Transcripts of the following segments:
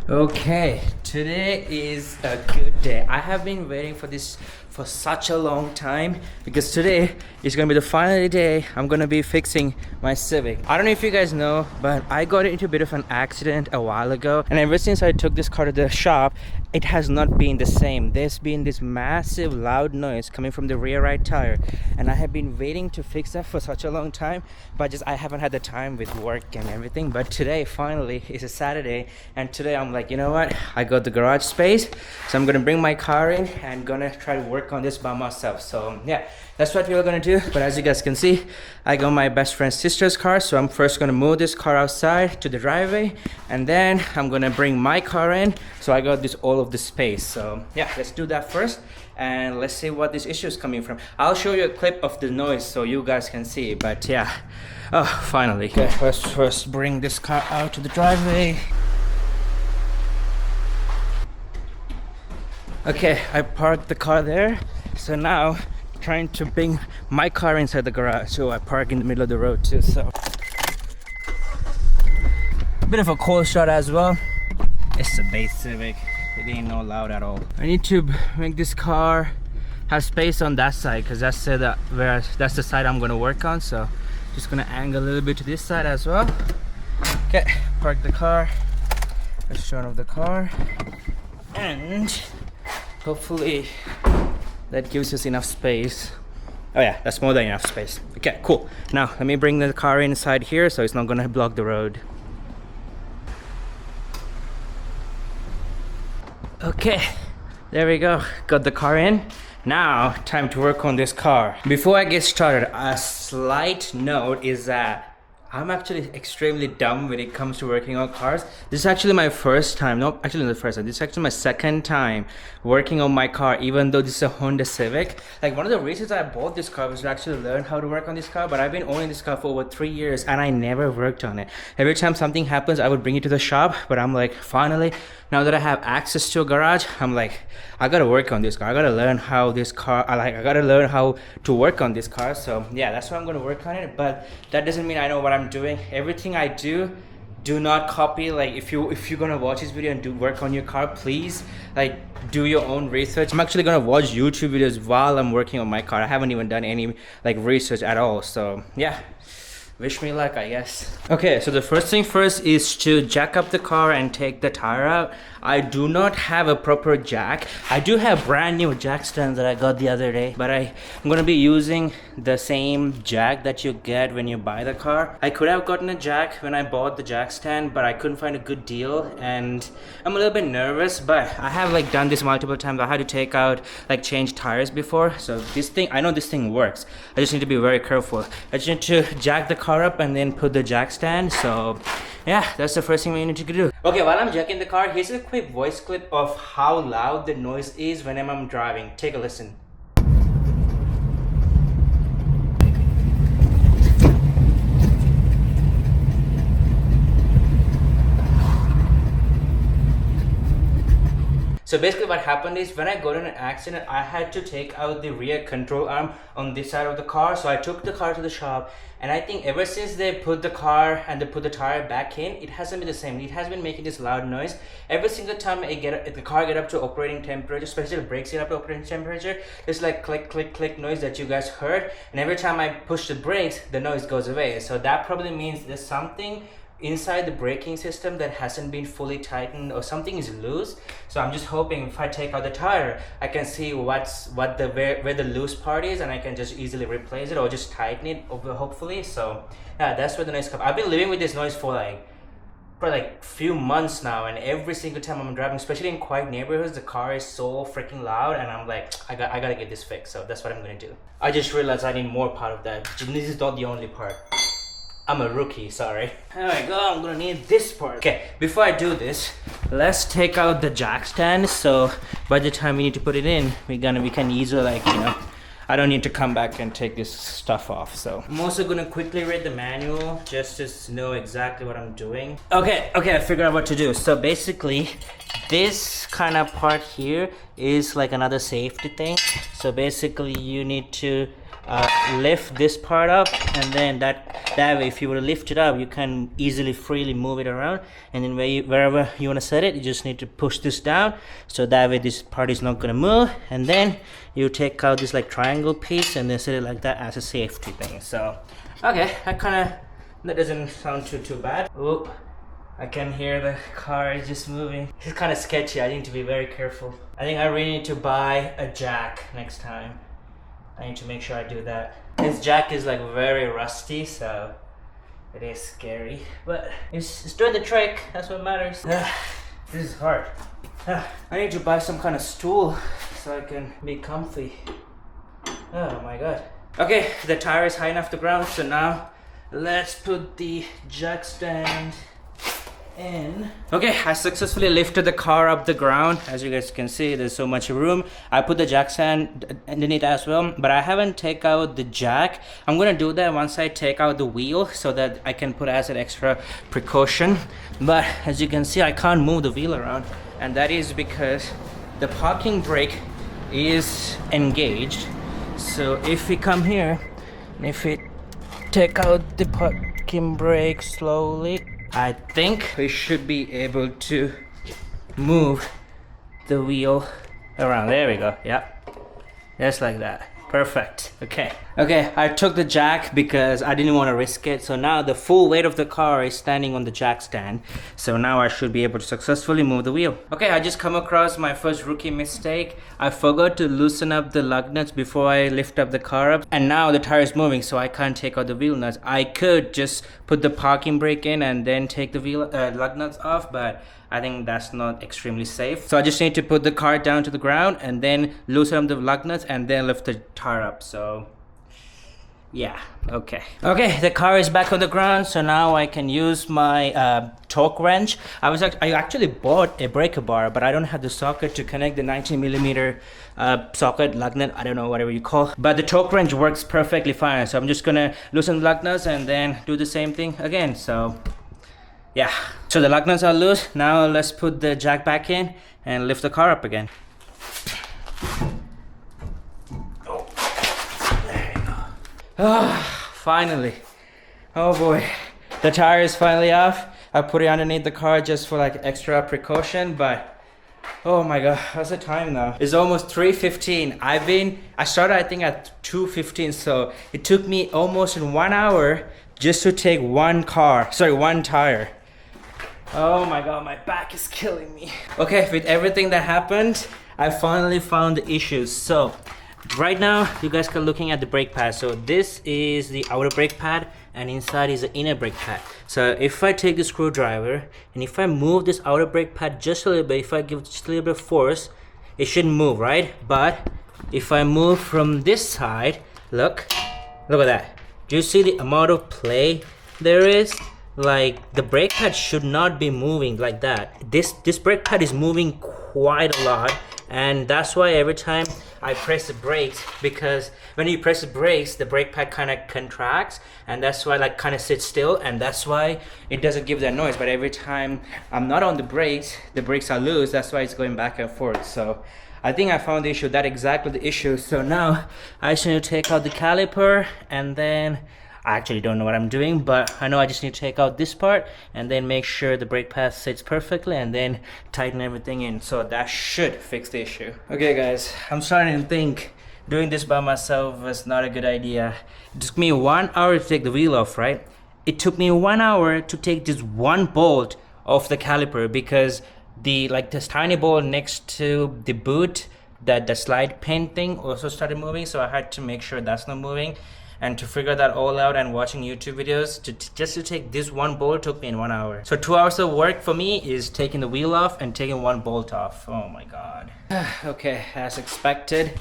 Okay, today is a good day. I have been waiting for this for such a long time because today is gonna be the final day I'm gonna be fixing my Civic. I don't know if you guys know, but I got into a bit of an accident a while ago, and ever since I took this car to the shop, it has not been the same. There's been this massive loud noise coming from the rear right tire, and I have been waiting to fix that for such a long time, but I haven't had the time with work and everything. But today finally is a Saturday, and today I'm like, you know what, I got the garage space, so I'm gonna bring my car in and gonna try to work on this by myself. So yeah, that's what we're gonna do. But as you guys can see, I got my best friend's sister's car, so I'm first gonna move this car outside to the driveway, and then I'm gonna bring my car in, so I got this all of the space. So yeah, let's do that first, and let's see what this issue is coming from. I'll show you a clip of the noise so you guys can see. But yeah, oh, finally. Okay, let's first bring this car out to the driveway. Okay, I parked the car there, so now trying to bring my car inside the garage, so I park in the middle of the road too. So bit of a cold shot as well. It's a base Civic, it ain't no loud at all. I need to make this car have space on that side because that's the side I'm gonna work on. So just gonna angle a little bit to this side as well. Okay, park the car, let's turn off the car, and hopefully that gives us enough space. Oh yeah, that's more than enough space. Okay, cool. Now let me bring the car inside here so it's not gonna block the road. Okay, there we go. Got the car in. Now time to work on this car. Before I get started, a slight note is that I'm actually extremely dumb when it comes to working on cars. This is actually my first time, no, actually not the first time, this is actually my second time working on my car, even though this is a Honda Civic. Like, one of the reasons I bought this car was to actually learn how to work on this car, but I've been owning this car for over 3 years and I never worked on it. Every time something happens, I would bring it to the shop, but I'm like, finally, now that I have access to a garage, I'm like, I gotta work on this car. I gotta learn how this car, I gotta learn how to work on this car. So yeah, that's why I'm gonna work on it, but that doesn't mean I know what I'm doing. Everything I do not copy. Like, if you're gonna watch this video and do work on your car, please like do your own research. I'm actually gonna watch YouTube videos while I'm working on my car. I haven't even done any like research at all. So yeah, wish me luck, I guess. Okay, so the first thing first is to jack up the car and take the tire out. I do not have a proper jack. I do have brand new jack stands that I got the other day, but I'm gonna be using the same jack that you get when you buy the car. I could have gotten a jack when I bought the jack stand, but I couldn't find a good deal, and I'm a little bit nervous, but I have like done this multiple times. I had to take out, like, change tires before, so this thing, I know this thing works. I just need to be very careful. I just need to jack the car up and then put the jack stand. So yeah, that's the first thing we need to do. Okay, while I'm jacking the car, here's a quick voice clip of how loud the noise is when I'm driving. Take a listen. So basically what happened is, when I got in an accident, I had to take out the rear control arm on this side of the car. So I took the car to the shop, and I think ever since they put the car and they put the tire back in, it hasn't been the same. It has been making this loud noise. Every single time the car get up to operating temperature, especially the brakes get up to operating temperature, there's like click, click, click noise that you guys heard. And every time I push the brakes, the noise goes away. So that probably means there's something inside the braking system that hasn't been fully tightened, or something is loose. So I'm just hoping if I take out the tire, I can see where the loose part is, and I can just easily replace it or just tighten it over, hopefully. So yeah, that's where the noise comes. I've been living with this noise for like few months now, and every single time I'm driving, especially in quiet neighborhoods, the car is so freaking loud, and I'm like, I gotta get this fixed. So that's what I'm gonna do. I just realized I need more part of that. This is not the only part. I'm a rookie, sorry. There we go, I'm gonna need this part. Okay, before I do this, let's take out the jack stand. So by the time we need to put it in, we can easily, like, you know, I don't need to come back and take this stuff off. So I'm also gonna quickly read the manual just to know exactly what I'm doing. Okay, I figured out what to do. So basically, this kind of part here is like another safety thing. So basically you need to lift this part up, and then that way if you were to lift it up, you can easily freely move it around, and then wherever you want to set it, you just need to push this down, so that way this part is not going to move, and then you take out this like triangle piece and then set it like that as a safety thing. So okay, that doesn't sound too bad. Oh, I can hear the car is just moving. It's kind of sketchy. I need to be very careful. I think I really need to buy a jack next time. I need to make sure I do that. This jack is like very rusty, so it is scary, but it's doing the trick. That's what matters. This is hard. I need to buy some kind of stool so I can be comfy. Oh my god. Okay, the tire is high enough to ground, so now let's put the jack stand in. Okay, I successfully lifted the car up the ground. As you guys can see, there's so much room. I put the jack stand underneath as well, but I haven't taken out the jack. I'm gonna do that once I take out the wheel so that I can put as an extra precaution. But as you can see, I can't move the wheel around, and that is because the parking brake is engaged. So if we come here and if we take out the parking brake slowly, I think we should be able to move the wheel around. There we go. Yep. Just like that. Perfect. Okay. Okay, I took the jack because I didn't want to risk it. So now the full weight of the car is standing on the jack stand. So now I should be able to successfully move the wheel. Okay, I just come across my first rookie mistake. I forgot to loosen up the lug nuts before I lift up the car up. And now the tire is moving, so I can't take out the wheel nuts. I could just put the parking brake in and then take the lug nuts off, but I think that's not extremely safe. So I just need to put the car down to the ground and then loosen up the lug nuts and then lift the tire up. So yeah, okay. Okay, the car is back on the ground, so now I can use my torque wrench. I actually bought a breaker bar, but I don't have the socket to connect the 19mm socket, lug nut, I don't know, whatever you call. But the torque wrench works perfectly fine, so I'm just gonna loosen the lug nuts and then do the same thing again. So yeah, so the lug nuts are loose. Now let's put the jack back in and lift the car up again. Oh, there you go. Ah, finally. Oh boy, the tire is finally off. I put it underneath the car just for like extra precaution, but oh my god, what's the time now? It's almost 3:15. I started I think at 2:15, so it took me almost 1 hour just to take one tire. Oh my god, my back is killing me. Okay, with everything that happened, I finally found the issues. So right now you guys are looking at the brake pad. So this is the outer brake pad and inside is the inner brake pad. So if I take the screwdriver and if I move this outer brake pad just a little bit, if I give just a little bit of force, it shouldn't move, right? But if I move from this side, look at that. Do you see the amount of play there is? Like, the brake pad should not be moving like that. This brake pad is moving quite a lot, and that's why every time I press the brakes, because when you press the brakes, the brake pad kind of contracts, and that's why like kind of sits still, and that's why it doesn't give that noise. But every time I'm not on the brakes are loose. That's why it's going back and forth. So I think I found the issue. That's exactly the issue. So now I just need to take out the caliper, and then I actually don't know what I'm doing, but I know I just need to take out this part and then make sure the brake pad sits perfectly and then tighten everything in. So that should fix the issue. Okay guys, I'm starting to think doing this by myself was not a good idea. It took me 1 hour to take the wheel off, right? It took me 1 hour to take this one bolt off the caliper because this tiny bolt next to the boot, that the slide pin thing also started moving, so I had to make sure that's not moving. And to figure that all out and watching YouTube videos, just to take this one bolt took me 1 hour. So 2 hours of work for me is taking the wheel off and taking one bolt off. Oh my god. Okay, as expected,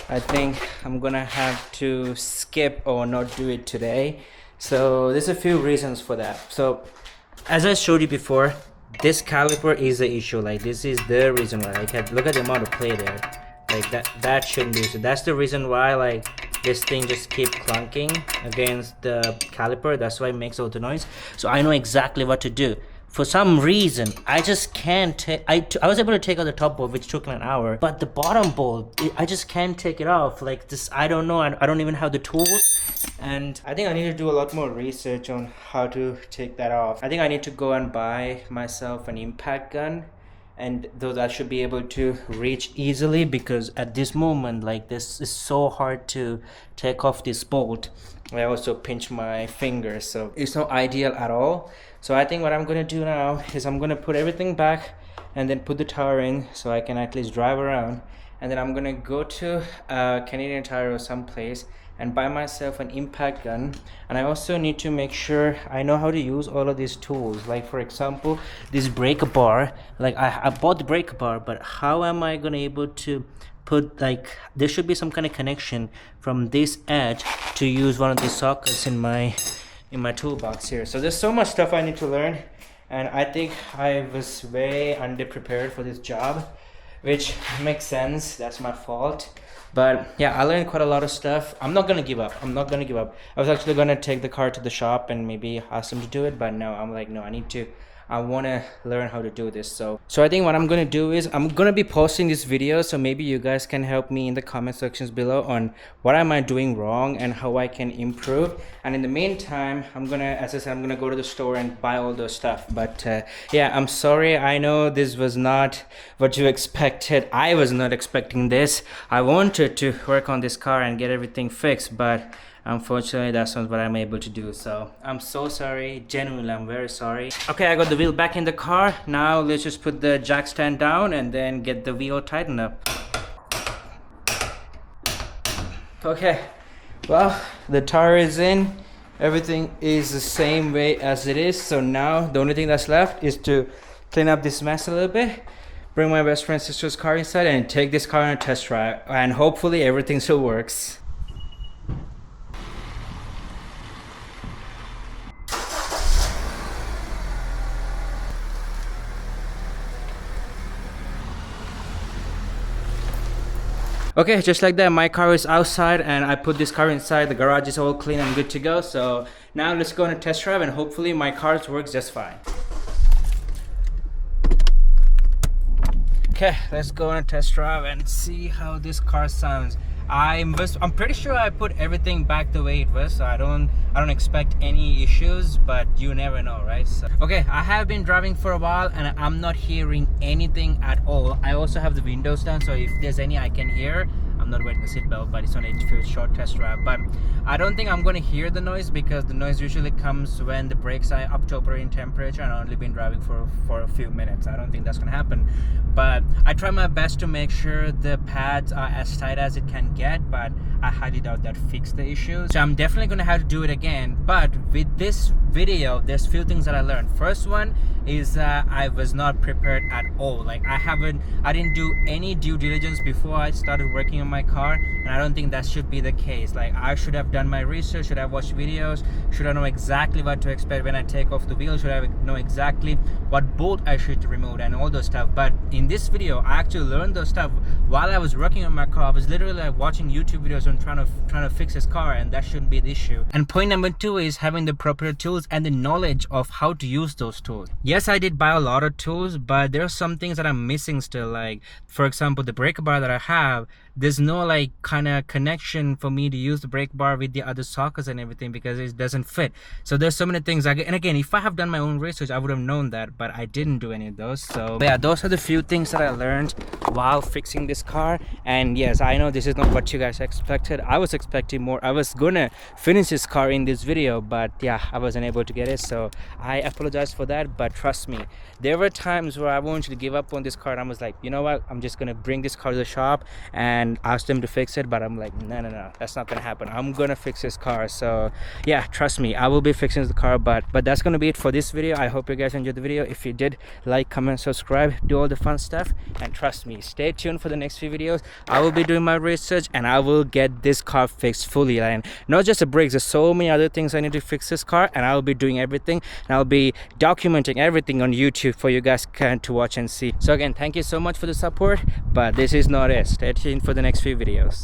I think I'm gonna have to skip or not do it today. So there's a few reasons for that. So as I showed you before, this caliper is the issue. Like, this is the reason why. Like, look at the amount of play there. Like that shouldn't be. So that's the reason why like this thing just keep clunking against the caliper. That's why it makes all the noise. So I know exactly what to do. for some reason I just can't take. I was able to take out the top bolt, which took an hour, but the bottom bolt, I just can't take it off. Like this, I don't know. I don't even have the tools, and I think I need to do a lot more research on how to take that off. I think I need to go and buy myself an impact gun, and those I should be able to reach easily, because at this moment, like, this is so hard to take off this bolt. I also pinch my fingers, so it's not ideal at all. So I think what I'm gonna do now is I'm gonna put everything back and then put the tire in so I can at least drive around, and then I'm gonna go to Canadian Tire or someplace and buy myself an impact gun. And I also need to make sure I know how to use all of these tools. Like, for example, this brake bar. Like, I bought the brake bar, but how am I gonna able to put, like, there should be some kind of connection from this edge to use one of these sockets in my toolbox here. So there's so much stuff I need to learn, and I think I was way underprepared for this job, which makes sense. That's my fault. But yeah, I learned quite a lot of stuff. I'm not gonna give up. I was actually gonna take the car to the shop and maybe ask them to do it, but no, I'm like, no, I want to learn how to do this. So I think what I'm going to do is I'm going to be posting this video, so maybe you guys can help me in the comment sections below on what am I doing wrong and how I can improve. And in the meantime, I'm going to, as I said, I'm going to go to the store and buy all those stuff. But yeah, I'm sorry. I know this was not what you expected. I was not expecting this. I wanted to work on this car and get everything fixed, but unfortunately that's not what I'm able to do. So I'm so sorry, genuinely I'm very sorry. Okay, I got the wheel back in the car. Now let's just put the jack stand down and then get the wheel tightened up. Okay, well, the tire is in, everything is the same way as it is. So now the only thing that's left is to clean up this mess a little bit, bring my best friend's sister's car inside and take this car on a test drive, and hopefully everything still works. Okay, just like that, my car is outside and I put this car inside. The garage is all clean and good to go. So now let's go on a test drive and hopefully my car works just fine. Okay, let's go on a test drive and see how this car sounds. I'm pretty sure I put everything back the way it was, so I don't expect any issues, but you never know, right? So, okay, I have been driving for a while and I'm not hearing anything at all. I also have the windows down, so if there's any I can hear. I'm not wearing the seatbelt, but it's on a short test drive. But I don't think I'm going to hear the noise, because the noise usually comes when the brakes are up to operating temperature, and I've only been driving for a few minutes. I don't think that's going to happen. But I try my best to make sure the pads are as tight as it can get, but I highly doubt that fixed the issue. So I'm definitely going to have to do it again. But with this video, there's few things that I learned. First one is that I was not prepared at all. Like, I didn't do any due diligence before I started working on my car, and I don't think that should be the case. Like, I should have done my research, should have watched videos, should have know exactly what to expect when I take off the wheel, should have know exactly what bolt I should remove and all those stuff. But in this video, I actually learned those stuff while I was working on my car. I was literally like watching YouTube videos on trying to fix this car, and that shouldn't be the issue. And point number 2 is having the proper tools and the knowledge of how to use those tools. Yes, I did buy a lot of tools, but there are some things that I'm missing still. Like, for example, the brake bar that I have, there's no like kind of connection for me to use the brake bar with the other sockets and everything, because it doesn't fit. So there's so many things. And again, if I have done my own research, I would have known that, but I didn't do any of those. So yeah, those are the few things that I learned while fixing this car. And yes, I know this is not what you guys expected. I was expecting more. I was gonna finish this car in this video, but yeah, I wasn't able to get it, so I apologize for that. But trust me, there were times where I wanted to give up on this car, and I was like, you know what, I'm just gonna bring this car to the shop and ask them to fix it. But I'm like, no, that's not gonna happen. I'm gonna fix this car. So yeah, trust me, I will be fixing the car. But that's gonna be it for this video. I hope you guys enjoyed the video. If you did, like, comment, subscribe, do all the fun stuff, and trust me, stay tuned for the next few videos. I will be doing my research and I will get this car fixed fully, and not just the brakes. There's so many other things I need to fix this car, and I will be doing everything, and I'll be documenting everything on YouTube for you guys to watch and see. So again, thank you so much for the support, but this is not it. Stay tuned for the next few videos.